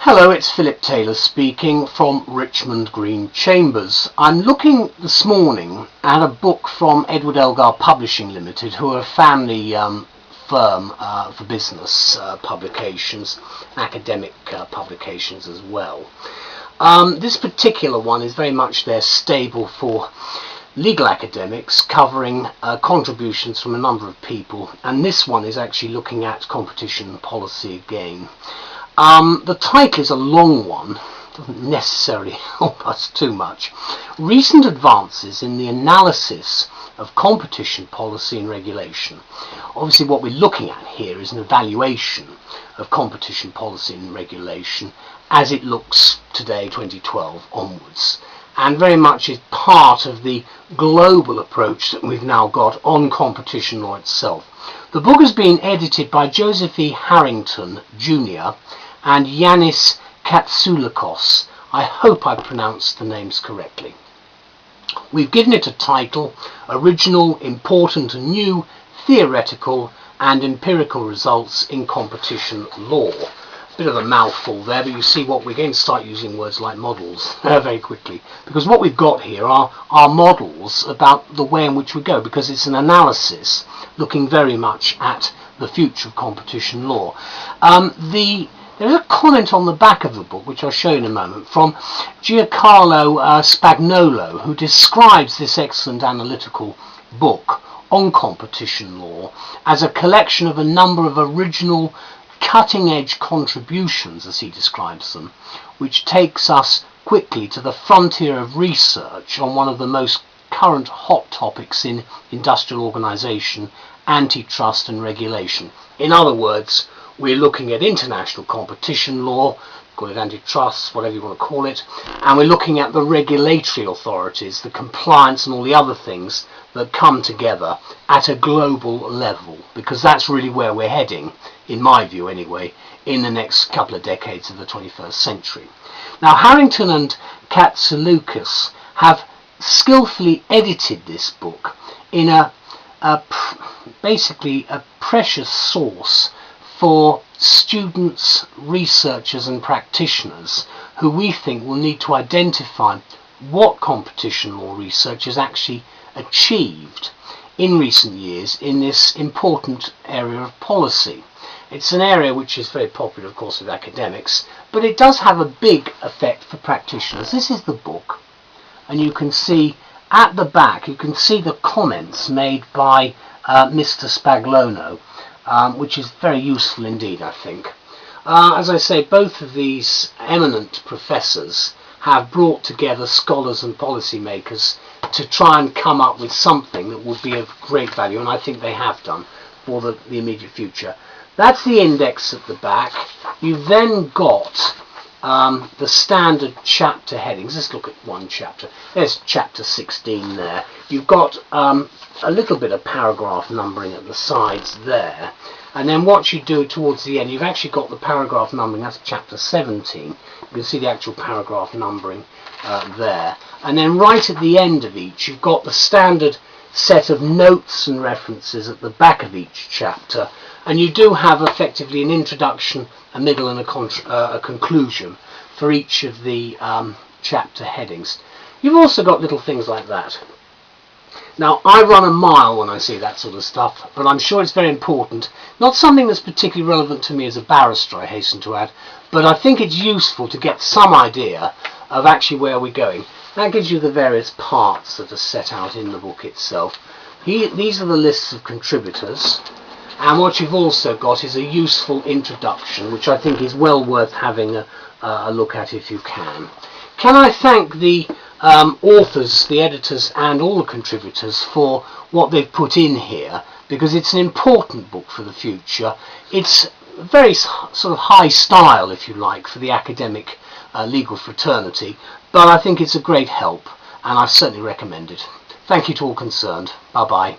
Hello, it's Philip Taylor speaking from Richmond Green Chambers. I'm looking this morning at a book from Edward Elgar Publishing Limited, who are a family firm for business publications, academic publications as well. This particular one is very much their stable for legal academics, covering contributions from a number of people, and this one is actually looking at competition policy again. The title is a long one, doesn't necessarily help us too much. Recent advances in the analysis of competition policy and regulation. Obviously what we're looking at here is an evaluation of competition policy and regulation as it looks today, 2012 onwards, and very much is part of the global approach that we've now got on competition law itself. The book has been edited by Joseph E. Harrington Jr. and Yanis Katsoulakos. I hope I pronounced the names correctly. We've given it a title, Original, Important and New Theoretical and Empirical Results in Competition Law. Bit of a mouthful there, but you see what we're going to start using words like models very quickly, because what we've got here are models about the way in which we go, because it's an analysis looking very much at the future of competition law. There's a comment on the back of the book, which I'll show in a moment, from Giancarlo Spagnolo, who describes this excellent analytical book on competition law as a collection of a number of original cutting-edge contributions, as he describes them, which takes us quickly to the frontier of research on one of the most current hot topics in industrial organisation, antitrust and regulation. In other words, we're looking at international competition law, call it antitrust, whatever you want to call it, and we're looking at the regulatory authorities, the compliance and all the other things that come together at a global level, because that's really where we're heading, in my view anyway, in the next couple of decades of the 21st century. Now, Harrington and Katsoulakos have skillfully edited this book in basically a precious source for students, researchers and practitioners who we think will need to identify what competition law research has actually achieved in recent years in this important area of policy. It's an area which is very popular, of course, with academics, but it does have a big effect for practitioners. This is the book, and you can see at the back, you can see the comments made by Mr. Spagnolo, which is very useful indeed, I think. As I say, both of these eminent professors have brought together scholars and policymakers to try and come up with something that would be of great value, and I think they have done for the immediate future. That's the index at the back. You've then got the standard chapter headings. Let's look at one chapter. There's chapter 16 there. You've got a little bit of paragraph numbering at the sides there, and then what you do towards the end, you've actually got the paragraph numbering. That's chapter 17. You can see the actual paragraph numbering there, and then right at the end of each you've got the standard set of notes and references at the back of each chapter, and you do have effectively an introduction, a middle and a conclusion for each of the chapter headings. You've also got little things like that. Now, I run a mile when I see that sort of stuff, but I'm sure it's very important. Not something that's particularly relevant to me as a barrister, I hasten to add, but I think it's useful to get some idea of actually where we're going. That gives you the various parts that are set out in the book itself. These are the lists of contributors, and what you've also got is a useful introduction, which I think is well worth having a look at if you can. Can I thank the authors, the editors and all the contributors for what they've put in here, because it's an important book for the future. It's very sort of high style, if you like, for the academic legal fraternity, but I think it's a great help, and I certainly recommend it. Thank you to all concerned. Bye bye.